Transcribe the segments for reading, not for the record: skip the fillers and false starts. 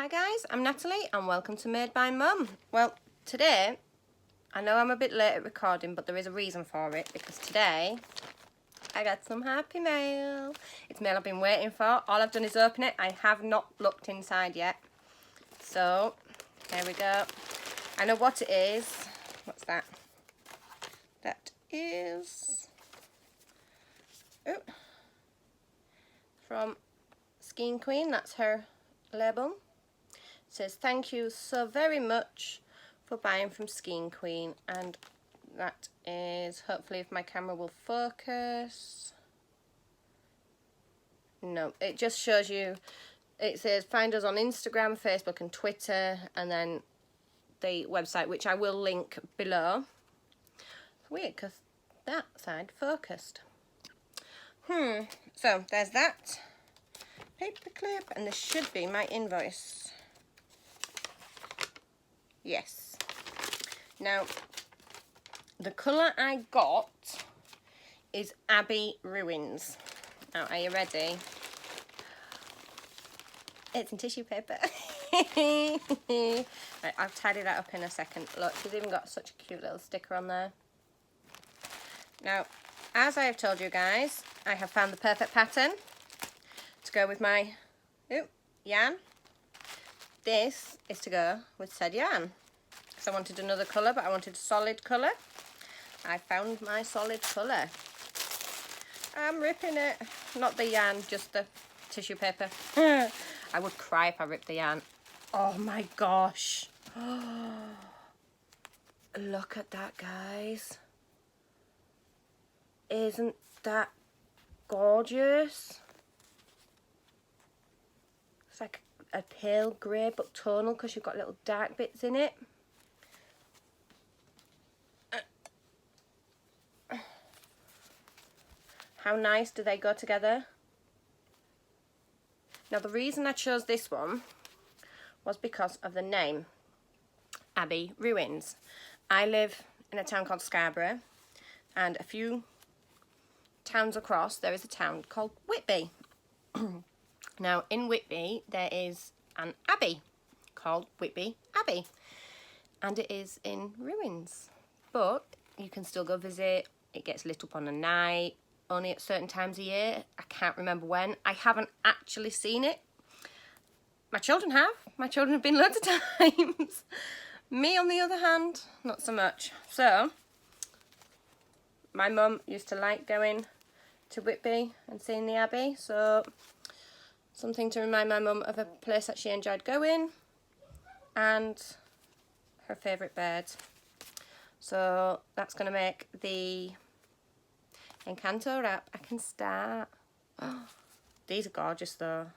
guys, I'm Natalie and welcome to Made by Mum. Well, today, I know I'm a bit late at recording, but there is a reason for it, because today I got some happy mail. It's mail I've been waiting for. All I've done is open it. I have not looked inside yet. So, here we go. I know what it is. What's that? That is... oh, from Skein Queen. That's her label. It says, thank you so very much for buying from Skein Queen. And that is, hopefully if my camera will focus. No, it just shows you, it says find us on Instagram, Facebook and Twitter, and then the website, which I will link below. It's weird because that side focused. So there's that paper clip, and this should be my invoice. Yes. Now, the colour I got is Abbey Ruins. Now, are you ready? It's in tissue paper. Right, I'll tidy that up in a second. Look, she's even got such a cute little sticker on there. Now, as I have told you guys, I have found the perfect pattern to go with my yarn. This is to go with said yarn. Because I wanted another colour, but I wanted a solid colour. I found my solid colour. I'm ripping it. Not the yarn, just the tissue paper. I would cry if I ripped the yarn. Oh my gosh. Look at that, guys. Isn't that gorgeous? It's like a pale grey but tonal because you've got little dark bits in it. How nice do they go together? Now the reason I chose this one was because of the name, Abbey Ruins. I live in a town called Scarborough, and a few towns across there is a town called Whitby. Now in Whitby there is an abbey called Whitby Abbey, and it is in ruins, but you can still go visit. It gets lit up on a night, only at certain times of year. I can't remember when. I haven't actually seen it. My children have. My children have been loads of times. Me, on the other hand, not so much. So, my mum used to like going to Whitby and seeing the Abbey. So, something to remind my mum of a place that she enjoyed going. And her favourite bird. So, that's going to make the Encanto wrap. I can start. Oh, these are gorgeous though,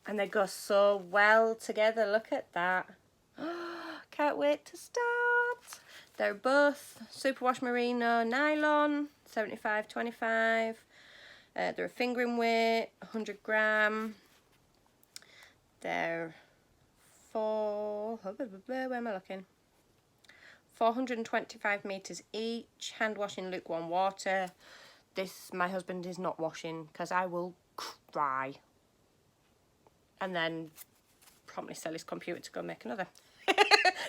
and they go so well together. Look at that. Oh, can't wait to start. They're both superwash merino nylon, 75/25. They're a fingering weight, 100 gram. They're where am I looking? 425 meters each. Hand wash in lukewarm water. This, my husband is not washing because I will cry. And then promptly sell his computer to go make another.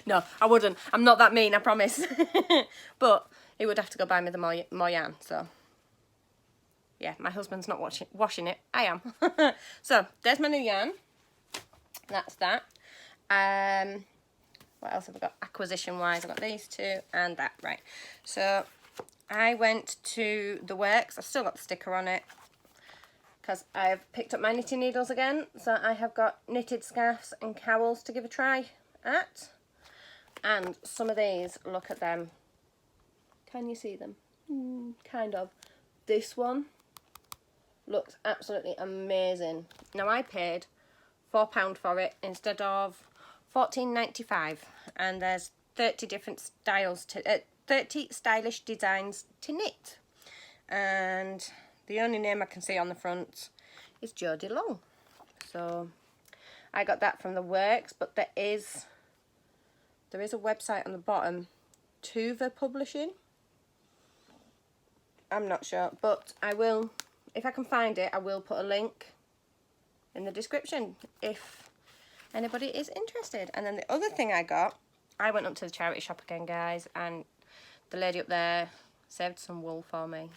No, I wouldn't. I'm not that mean, I promise. But he would have to go buy me the more yarn. So, yeah, my husband's not washing it. I am. So, there's my new yarn. That's that. What else have I got? Acquisition-wise, I've got these two and that. Right. So, I went to the works. I've still got the sticker on it because I've picked up my knitting needles again. So I have got knitted scarves and cowls to give a try at. And some of these, look at them. Can you see them? Kind of. This one looks absolutely amazing. Now I paid £4 for it instead of $14.95, and there's 30 different styles to 30 stylish designs to knit, and the only name I can see on the front is Jodie Long. So I got that from the works, but there is a website on the bottom, Tuva Publishing. I'm not sure, but I will, if I can find it, I will put a link in the description if anybody is interested. And then the other thing I got, I went up to the charity shop again, guys, and the lady up there saved some wool for me.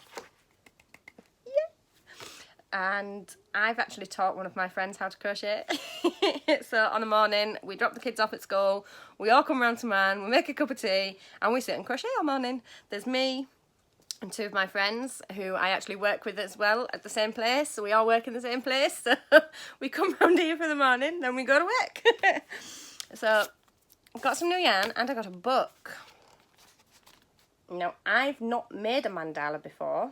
And I've actually taught one of my friends how to crochet. So on a morning, we drop the kids off at school, we all come round to mine, we make a cup of tea, and we sit and crochet all morning. There's me and two of my friends who I actually work with as well at the same place. So we all work in the same place. So we come round here for the morning, then we go to work. So I've got some new yarn and I got a book. Now, I've not made a mandala before,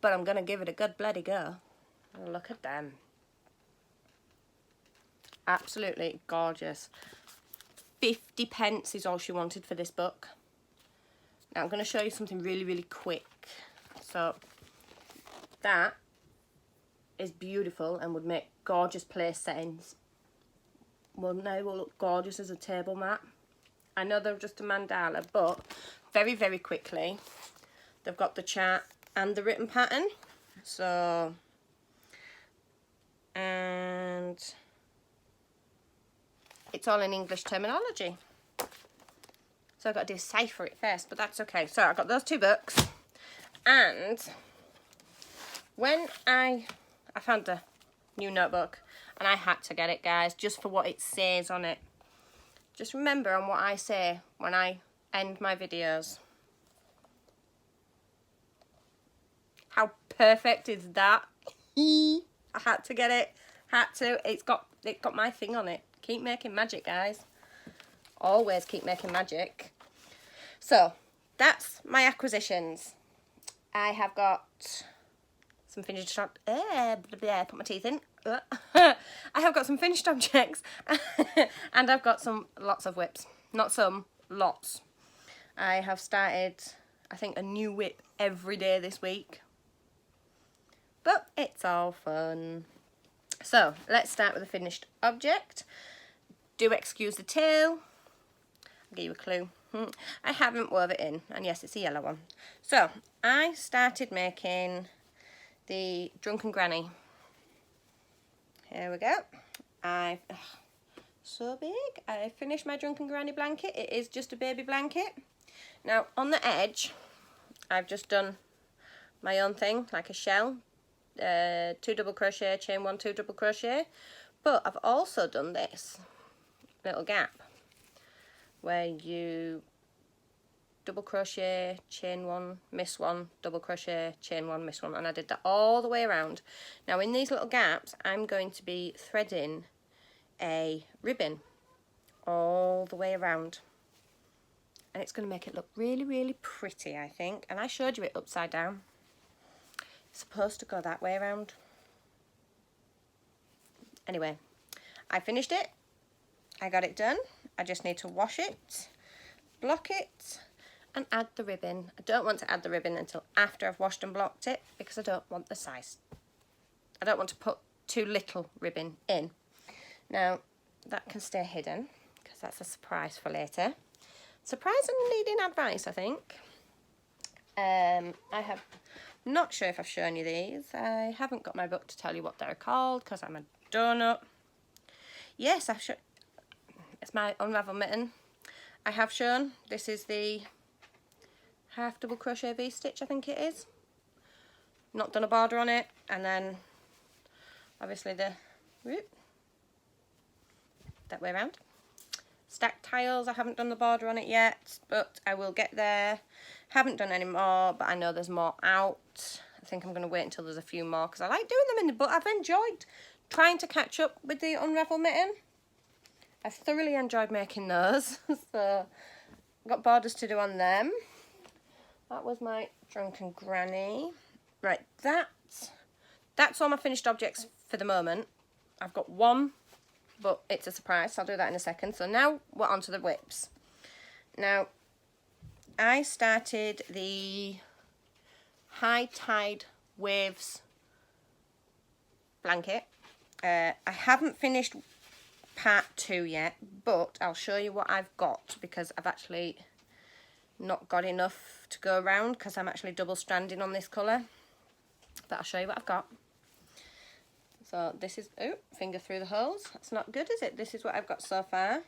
but I'm going to give it a good bloody go. Look at them. Absolutely gorgeous. 50 pence is all she wanted for this book. Now I'm going to show you something really, really quick. So that is beautiful and would make gorgeous place settings. Well, now will look gorgeous as a table mat. I know they're just a mandala, but very, very quickly they've got the chart and the written pattern. So, and it's all in English terminology. So I've got to decipher it first, but that's okay. So I got those two books, and when I found a new notebook, and I had to get it, guys, just for what it says on it. Just remember on what I say when I end my videos. How perfect is that? I had to get it. Had to. It got my thing on it. Keep making magic, guys. Always keep making magic. So that's my acquisitions. I have got some finished put my teeth in. I have got some finished objects and I've got lots of whips. Not some, lots. I have started, I think, a new whip every day this week. But it's all fun. So let's start with a finished object. Do excuse the tail. I'll give you a clue. I haven't wove it in, and yes, it's a yellow one. So I started making the Drunken Granny. Here we go. So big. I finished my Drunken Granny blanket. It is just a baby blanket. Now on the edge, I've just done my own thing, like a shell. 2 double crochet, chain 1, 2 double crochet. But I've also done this little gap where you double crochet, chain 1, miss 1, double crochet, chain 1, miss 1, and I did that all the way around. Now in these little gaps I'm going to be threading a ribbon all the way around, and it's going to make it look really, really pretty, I think. And I showed you it upside down. It's supposed to go that way around. Anyway, I finished it. I got it done. I just need to wash it, block it, and add the ribbon. I don't want to add the ribbon until after I've washed and blocked it, because I don't want the size. I don't want to put too little ribbon in. Now, that can stay hidden, because that's a surprise for later. Surprise and needing advice, I think. Not sure if I've shown you these. I haven't got my book to tell you what they're called, because I'm a donut. Yes, I've shown. It's my unravel mitten. I have shown. This is the half double crochet V-stitch, I think it is. Not done a border on it, and then obviously the that way around. Stacked tiles, I haven't done the border on it yet, but I will get there. Haven't done any more, but I know there's more out. I think I'm going to wait until there's a few more, because I like doing them in the book. I've enjoyed trying to catch up with the unravel mitten. I thoroughly enjoyed making those. So I've got borders to do on them. That was my Drunken Granny. Right, that's all my finished objects for the moment. I've got one, but it's a surprise, so I'll do that in a second. So now we're on to the whips. Now, I started the High Tide Waves blanket. I haven't finished part 2 yet, but I'll show you what I've got, because I've actually not got enough to go around, because I'm actually double stranding on this colour. But I'll show you what I've got. So this is, oh, finger through the holes. That's not good, is it? This is what I've got so far.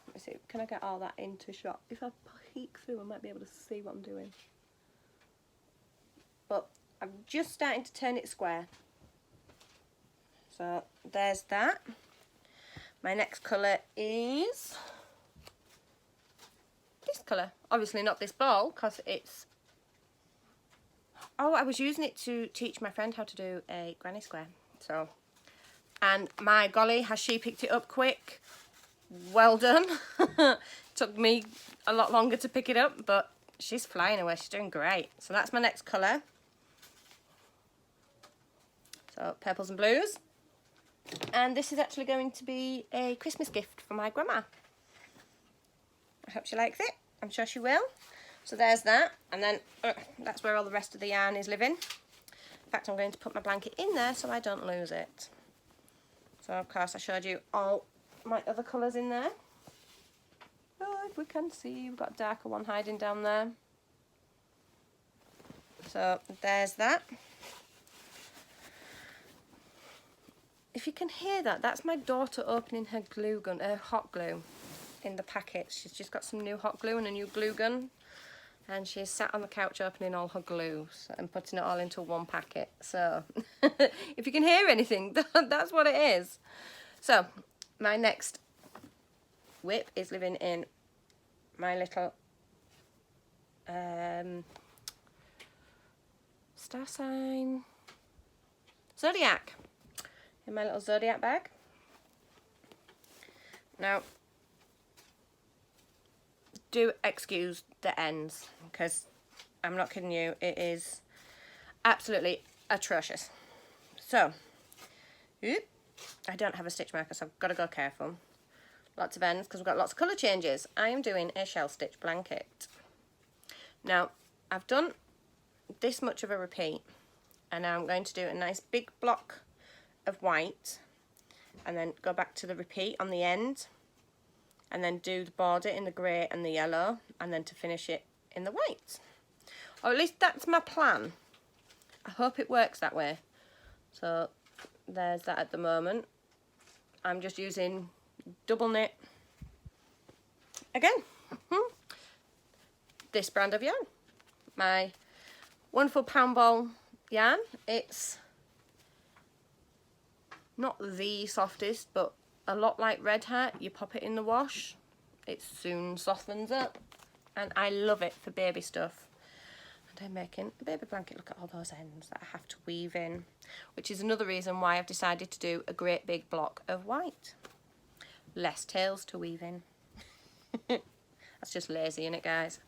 Let me see, can I get all that into shot? If I peek through, I might be able to see what I'm doing. But I'm just starting to turn it square. So there's that. My next colour is this colour. Obviously not this ball, because it's... Oh, I was using it to teach my friend how to do a granny square. So, and my golly, has she picked it up quick. Well done. Took me a lot longer to pick it up, but she's flying away. She's doing great. So that's my next colour. So purples and blues. And this is actually going to be a Christmas gift for my grandma. I hope she likes it. I'm sure she will. So there's that. And then that's where all the rest of the yarn is living. In fact, I'm going to put my blanket in there so I don't lose it. So of course I showed you all my other colours in there. Oh, if we can see, we've got a darker one hiding down there. So there's that. If you can hear that, that's my daughter opening her glue gun, her hot glue in the packet. She's just got some new hot glue and a new glue gun. And she's sat on the couch opening all her glues and putting it all into one packet. So, if you can hear anything, that's what it is. So, my next whip is living in my little star sign zodiac. In my little zodiac bag. Now, do excuse the ends, because I'm not kidding you, it is absolutely atrocious. So, I don't have a stitch marker, so I've got to go careful. Lots of ends, because we've got lots of colour changes. I am doing a shell stitch blanket. Now, I've done this much of a repeat, and now I'm going to do a nice big block of white, and then go back to the repeat on the end, and then do the border in the grey and the yellow, and then to finish it in the white. Or at least that's my plan. I hope it works that way. So there's that at the moment. I'm just using double knit again. This brand of yarn, my wonderful pound ball yarn. It's not the softest, but a lot like Red Hat. You pop it in the wash, it soon softens up, and I love it for baby stuff. And I'm making a baby blanket. Look at all those ends that I have to weave in, which is another reason why I've decided to do a great big block of white. Less tails to weave in. That's just lazy, innit, guys?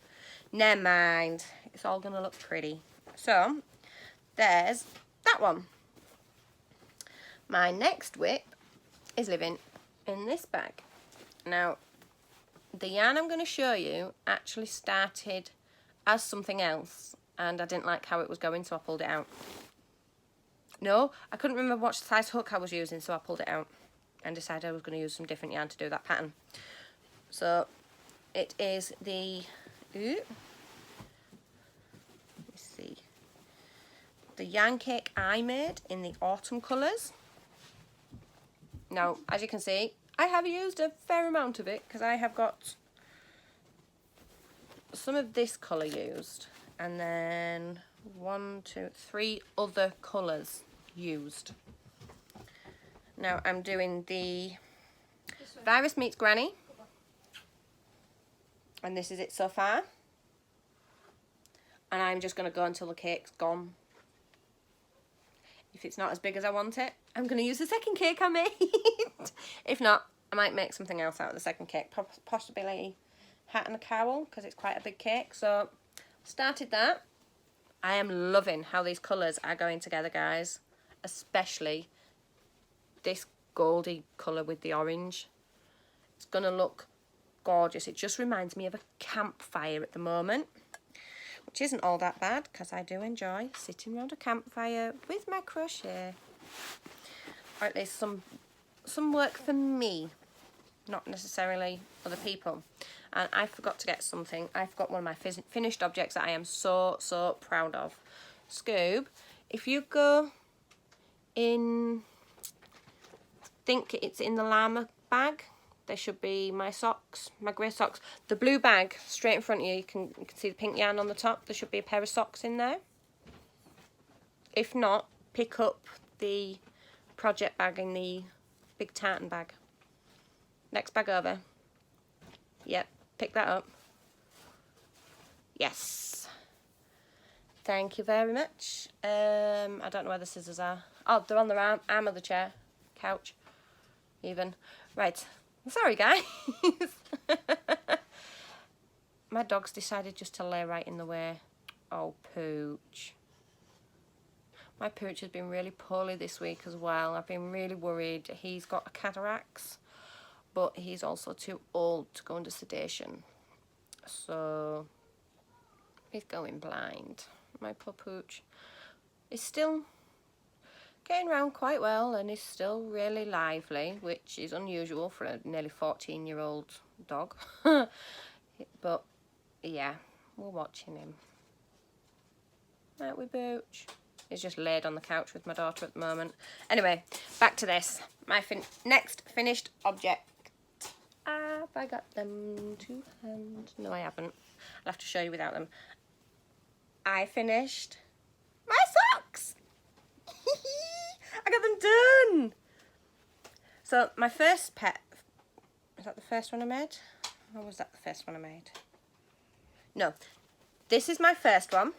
Never mind, it's all gonna look pretty. So there's that one. My next whip is living in this bag. Now, the yarn I'm going to show you actually started as something else, and I didn't like how it was going, so I pulled it out. No, I couldn't remember what size hook I was using, so I pulled it out and decided I was going to use some different yarn to do that pattern. So it is the, let me see, the yarn cake I made in the autumn colours. Now, as you can see, I have used a fair amount of it, because I have got some of this colour used, and then 1, 2, 3 other colours used. Now I'm doing the Virus Meets Granny, and this is it so far, and I'm just going to go until the cake's gone. If it's not as big as I want it, I'm going to use the second cake I made. If not, I might make something else out of the second cake, possibly a hat and a cowl, because it's quite a big cake. So, started that. I am loving how these colours are going together, guys. Especially this goldy colour with the orange. It's going to look gorgeous. It just reminds me of a campfire at the moment, which isn't all that bad, because I do enjoy sitting around a campfire with my crochet. Or at least some work for me, not necessarily other people. And I forgot to get something. I forgot one of my finished objects that I am so proud of. Scoob, if you go in, I think it's in the llama bag. There should be my socks, my grey socks. The blue bag, straight in front of you, you can see the pink yarn on the top. There should be a pair of socks in there. If not, pick up the project bag in the big tartan bag. Next bag over. Yep, pick that up. Yes. Thank you very much. I don't know where the scissors are. Oh, they're on the arm of the chair. Couch. Even. Right. Sorry, guys. My dog's decided just to lay right in the way. Oh, Pooch. My Pooch has been really poorly this week as well. I've been really worried. He's got a cataracts, but he's also too old to go under sedation. So, he's going blind. My poor Pooch is still getting around quite well and is still really lively, which is unusual for a nearly 14-year-old dog. But, yeah, we're watching him. Aren't we, Pooch? He's just laid on the couch with my daughter at the moment. Anyway, back to this. My next finished object. Have I got them to hand? No, I haven't. I'll have to show you without them. I finished my socks. I got them done. So my first pet, is that the first one I made? Or was that the first one I made? No, this is my first one.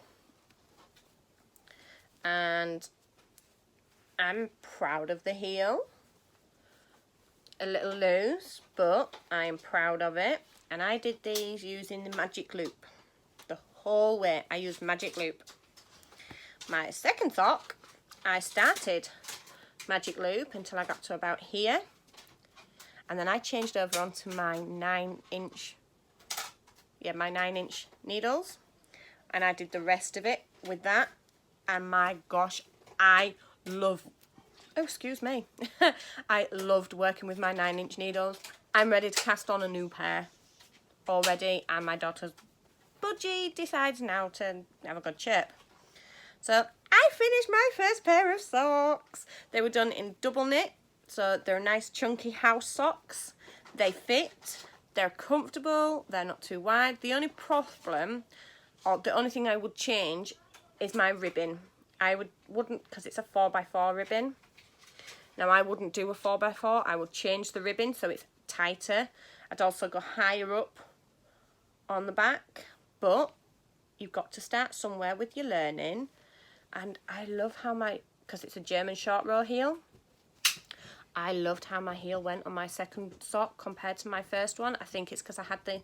And I'm proud of the heel. A little loose, but I am proud of it. And I did these using the magic loop. The whole way I used magic loop. My second sock, I started magic loop until I got to about here. And then I changed over onto my 9-inch, my 9-inch needles. And I did the rest of it with that. And my gosh, I love, oh, excuse me. I loved working with my 9-inch needles. I'm ready to cast on a new pair already. And my daughter's budgie decides now to have a good chip. So I finished my first pair of socks. They were done in double knit. So they're nice chunky house socks. They fit. They're comfortable. They're not too wide. The only problem, or the only thing I would change, is my ribbon. I wouldn't, because it's a 4x4 ribbon. Now I wouldn't do a 4x4. I would change the ribbon so it's tighter. I'd also go higher up on the back. But you've got to start somewhere with your learning. And I love how because it's a German short row heel, I loved how my heel went on my second sock compared to my first one. I think it's because I had the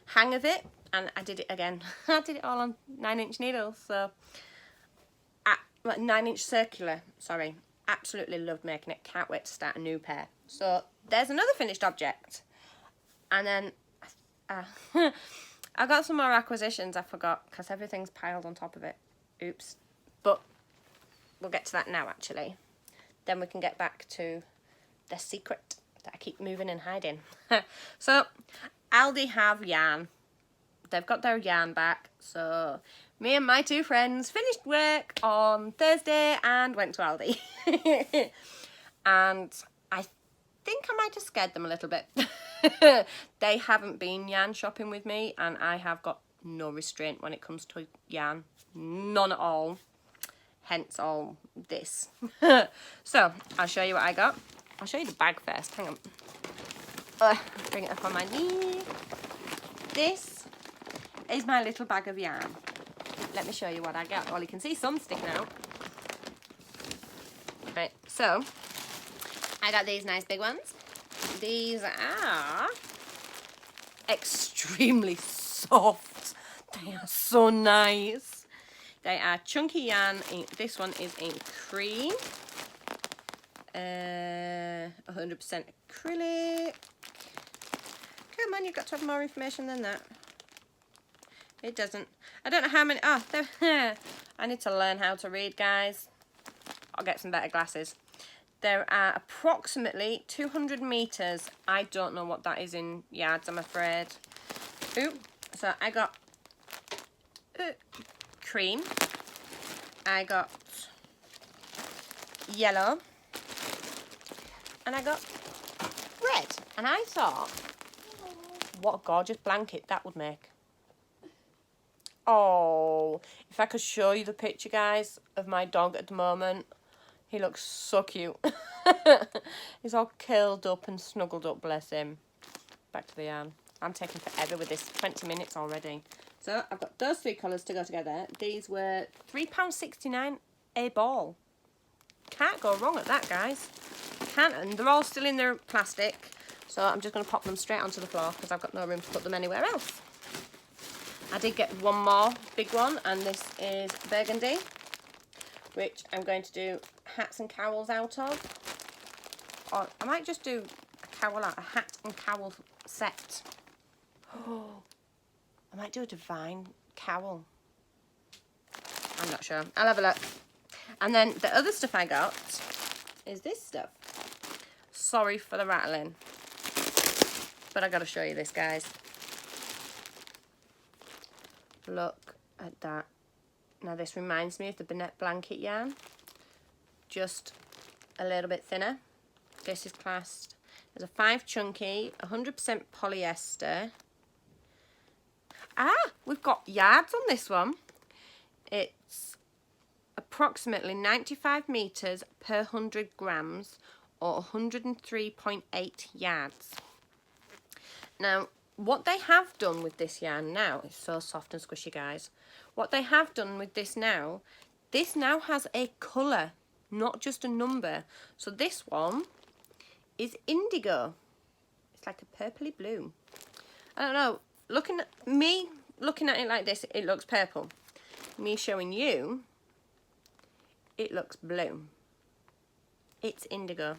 hang of it, and I did it again. I did it all on 9-inch needles, so 9-inch circular, sorry. Absolutely loved making it. Can't wait to start a new pair. So there's another finished object. And then I got some more acquisitions I forgot because everything's piled on top of it. Oops. But we'll get to that now, actually. Then we can get back to the secret that I keep moving and hiding. So Aldi have yarn. They've got their yarn back. So me and my two friends finished work on Thursday and went to Aldi. And I think I might have scared them a little bit. They haven't been yarn shopping with me, and I have got no restraint when it comes to yarn. None at all. Hence all this. So I'll show you what I got. I'll show you the bag first. Hang on. Bring it up on my knee. This is my little bag of yarn. Let me show you what I got. Well, you can see some sticking out. Right, so I got these nice big ones. These are extremely soft. They are so nice. They are chunky yarn. This one is in cream. 100% acrylic. Come on, you've got to have more information than that. It doesn't. I don't know how many. Oh, I need to learn how to read, guys. I'll get some better glasses. There are approximately 200 meters. I don't know what that is in yards, I'm afraid. Ooh, so I got cream. I got yellow, and I got red. And I thought, what a gorgeous blanket that would make. Oh, if I could show you the picture, guys, of my dog at the moment. He looks so cute. He's all curled up and snuggled up, bless him. Back to the yarn. I'm taking forever with this, 20 minutes already. So I've got those 3 colours to go together. These were £3.69 a ball. Can't go wrong at that, guys. Can't, and they're all still in their plastic. So I'm just going to pop them straight onto the floor because I've got no room to put them anywhere else. I did get one more big one, and this is burgundy, which I'm going to do hats and cowls out of. Or I might just do a hat and cowl set. Oh, I might do a divine cowl. I'm not sure. I'll have a look. And then the other stuff I got is this stuff. Sorry for the rattling, but I got to show you this, guys. Look at that. Now this reminds me of the Bonnette blanket yarn, just a little bit thinner. This is classed as a 5 chunky, 100% polyester. We've got yards on this one. It's approximately 95 meters per 100 grams, or 103.8 yards. Now, what they have done with this yarn now, it's so soft and squishy, guys. What they have done with this now has a colour, not just a number. So this one is indigo. It's like a purpley blue. I don't know, looking at it like this, it looks purple. Me showing you, it looks blue. It's indigo.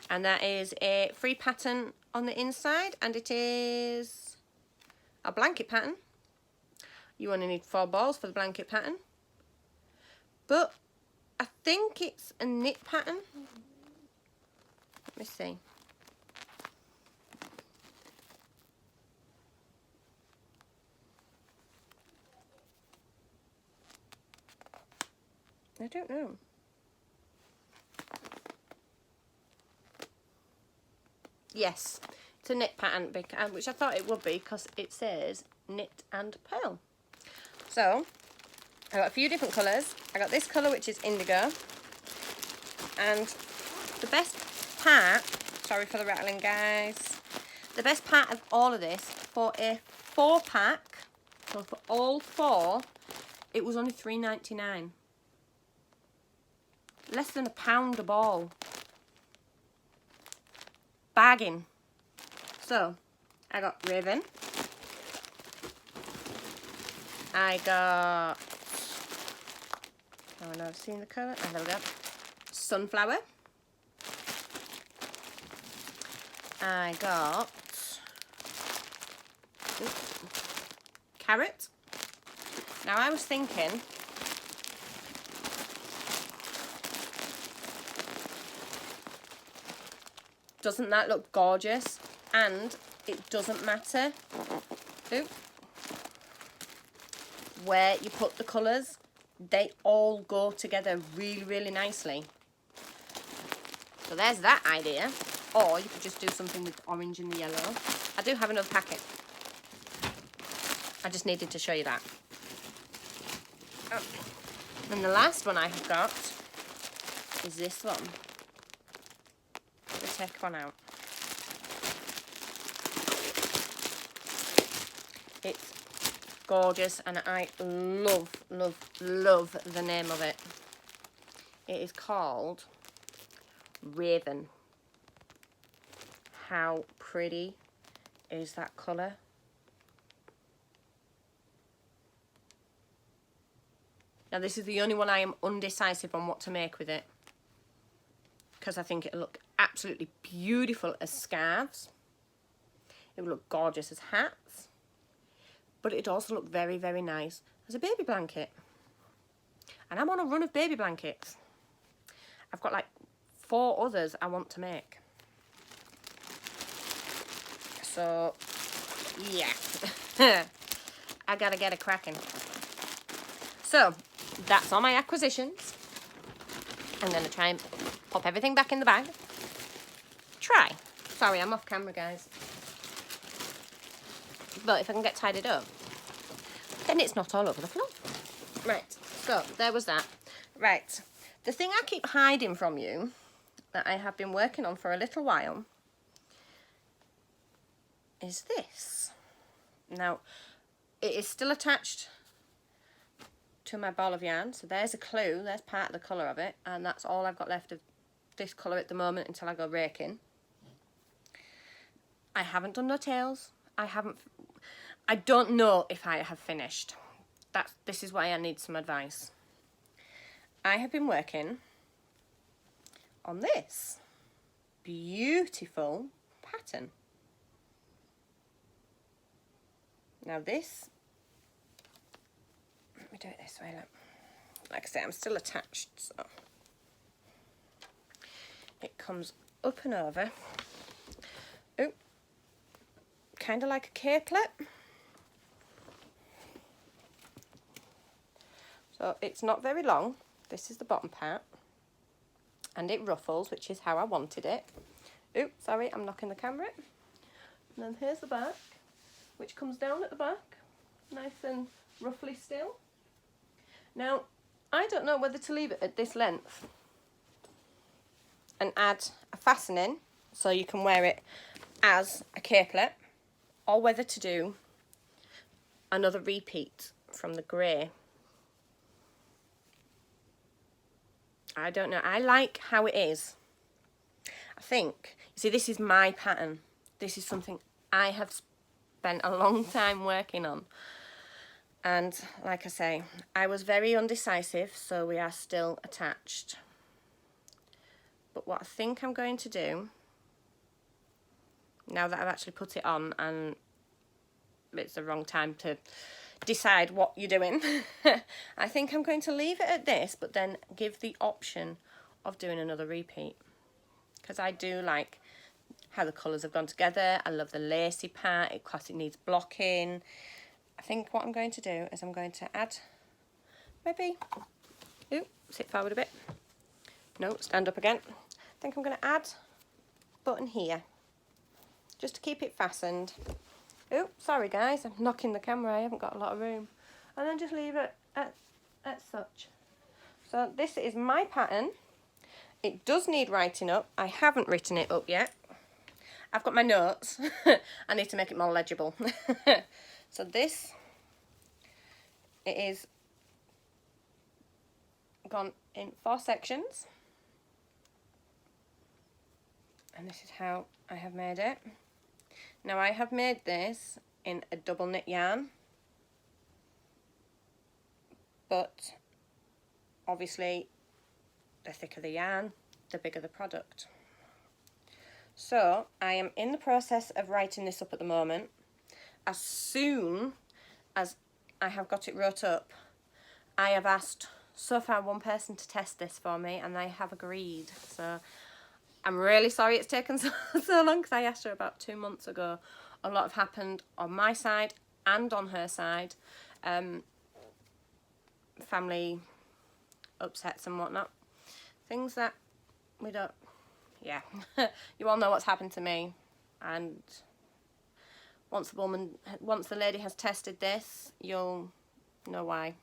And that is a free pattern on the inside, and it is a blanket pattern. You only need 4 balls for the blanket pattern, but I think it's a knit pattern. Let me see. I don't know. Yes, it's a knit pattern, which I thought it would be because it says knit and pearl. So, I got a few different colours. I got this colour, which is indigo. And the best part, sorry for the rattling, guys, the best part of all of this, for a 4-pack, so for all 4, it was only £3.99. Less than £1 a ball. Bagging. So, I got Raven. I got, oh no, I've seen the colour. Oh, there we go. Sunflower. I got carrot. Now I was thinking, doesn't that look gorgeous? And it doesn't matter where you put the colours, they all go together really, really nicely. So there's that idea. Or you could just do something with orange and the yellow. I do have another packet. I just needed to show you that. Oh. And the last one I have got is this one. Let's take one out. It's gorgeous, and I love, love, love the name of it. It is called Raven. How pretty is that colour? Now this is the only one I am undecisive on what to make with it, because I think it'll look absolutely beautiful as scarves. It will look gorgeous as hats, but it'd also look very, very nice as a baby blanket. And I'm on a run of baby blankets. I've got like 4 others I want to make. So, yeah. I gotta get a cracking. So, that's all my acquisitions. I'm going to try and pop everything back in the bag. Try. Sorry, I'm off camera, guys. But if I can get tidied up, then it's not all over the floor. Right, so there was that. Right, the thing I keep hiding from you that I have been working on for a little while is this. Now, it is still attached to my ball of yarn, so there's a clue, there's part of the colour of it, and that's all I've got left of this colour at the moment until I go raking. I haven't done no tails. I don't know if I have finished. This is why I need some advice. I have been working on this beautiful pattern. Now this, let me do it this way, look. Like I say, I'm still attached, so it comes up and over. Oh, kind of like a capelet. So it's not very long. This is the bottom part. And it ruffles, which is how I wanted it. Oh, sorry, I'm knocking the camera. And then here's the back, which comes down at the back, nice and roughly still. Now, I don't know whether to leave it at this length and add a fastening so you can wear it as a capelet, or whether to do another repeat from the grey. I don't know. I like how it is. I think, you see, this is my pattern. This is something I have spent a long time working on. And like I say, I was very undecisive, so we are still attached. But what I think I'm going to do, now that I've actually put it on, and it's the wrong time to decide what you're doing, I think I'm going to leave it at this, but then give the option of doing another repeat. Because I do like how the colours have gone together. I love the lacy part, because it needs blocking. I think what I'm going to do is I'm going to add, maybe, ooh, sit forward a bit. No, stand up again. I think I'm going to add a button here, just to keep it fastened. Oh, sorry guys, I'm knocking the camera, I haven't got a lot of room. And then just leave it at such. So this is my pattern. It does need writing up. I haven't written it up yet. I've got my notes. I need to make it more legible. So this, it is gone in 4 sections. And this is how I have made it. Now I have made this in a double knit yarn, but obviously the thicker the yarn, the bigger the product. So I am in the process of writing this up at the moment. As soon as I have got it wrote up, I have asked so far one person to test this for me, and they have agreed. So I'm really sorry it's taken so long, because I asked her about 2 months ago. A lot have happened on my side and on her side. Family upsets and whatnot. Things that we don't, yeah. You all know what's happened to me. And once the lady has tested this, you'll know why.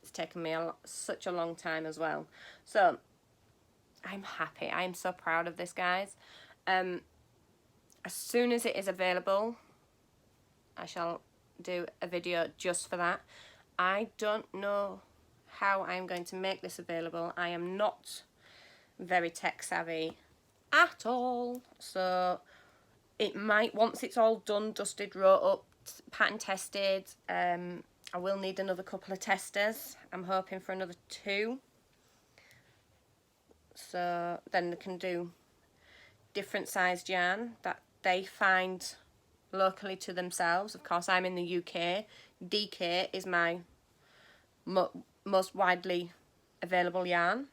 It's taken me such a long time as well. So I'm happy. I am so proud of this, guys. As soon as it is available, I shall do a video just for that. I don't know how I'm going to make this available. I am not very tech savvy at all. So it might, once it's all done, dusted, wrote up, pattern tested, I will need another couple of testers. I'm hoping for another 2. So then they can do different sized yarn that they find locally to themselves. Of course, I'm in the UK. DK is my most widely available yarn.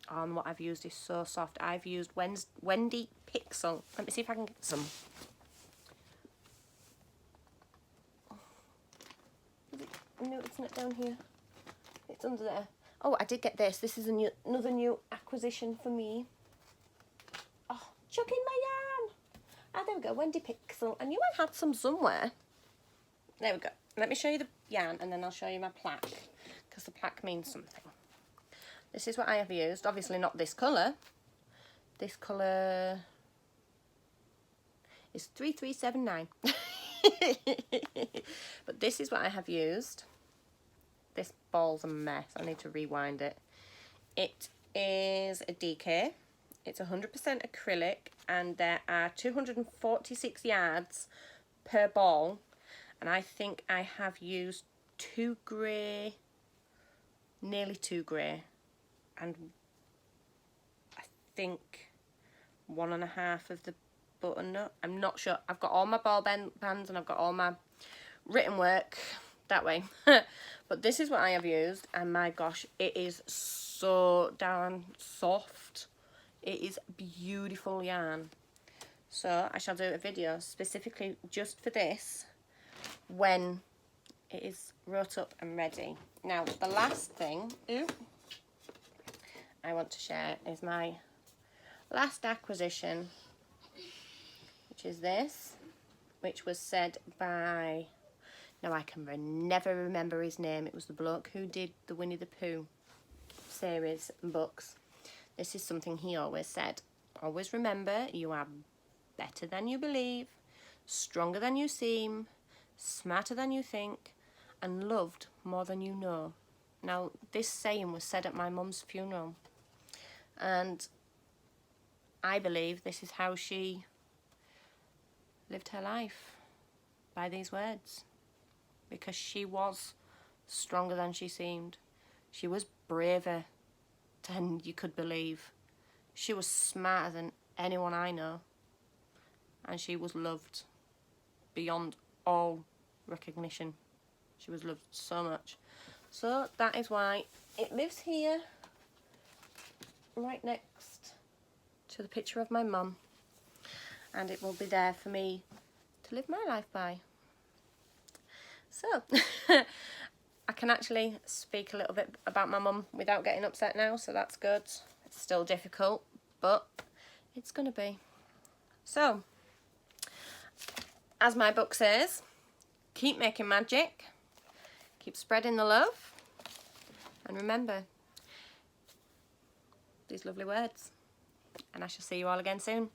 Oh, and what I've used is so soft. I've used Wendy Pixel. Let me see if I can get some. No, it's not down here. It's under there. Oh, I did get this. This is another new acquisition for me. Oh, chuck in my yarn. Ah, there we go, Wendy Pixel. I knew I had some somewhere. There we go. Let me show you the yarn and then I'll show you my plaque, because the plaque means something. This is what I have used. Obviously not this colour. This colour is 3379. But this is what I have used. This ball's a mess. I need to rewind it. It is a DK. It's 100% acrylic and there are 246 yards per ball. And I think I have used 2 grey, nearly 2 grey, and I think 1.5 of the butternut. I'm not sure. I've got all my ball bands and I've got all my written work that way. But this is what I have used, and my gosh, it is so darn soft. It is beautiful yarn. So I shall do a video specifically just for this when it is wrought up and ready. Now the last thing I want to share is my last acquisition, which is this, which was said by, now I can never remember his name. It was the bloke who did the Winnie the Pooh series and books. This is something he always said. Always remember, you are better than you believe, stronger than you seem, smarter than you think, and loved more than you know. Now, this saying was said at my mum's funeral, and I believe this is how she lived her life, by these words, because she was stronger than she seemed. She was braver than you could believe. She was smarter than anyone I know, and she was loved beyond all recognition. She was loved so much. So that is why it lives here, right next to the picture of my mum, and it will be there for me to live my life by. So I can actually speak a little bit about my mum without getting upset now, so that's good. It's still difficult, but it's gonna be. So, as my book says, keep making magic, keep spreading the love, and remember these lovely words. And I shall see you all again soon.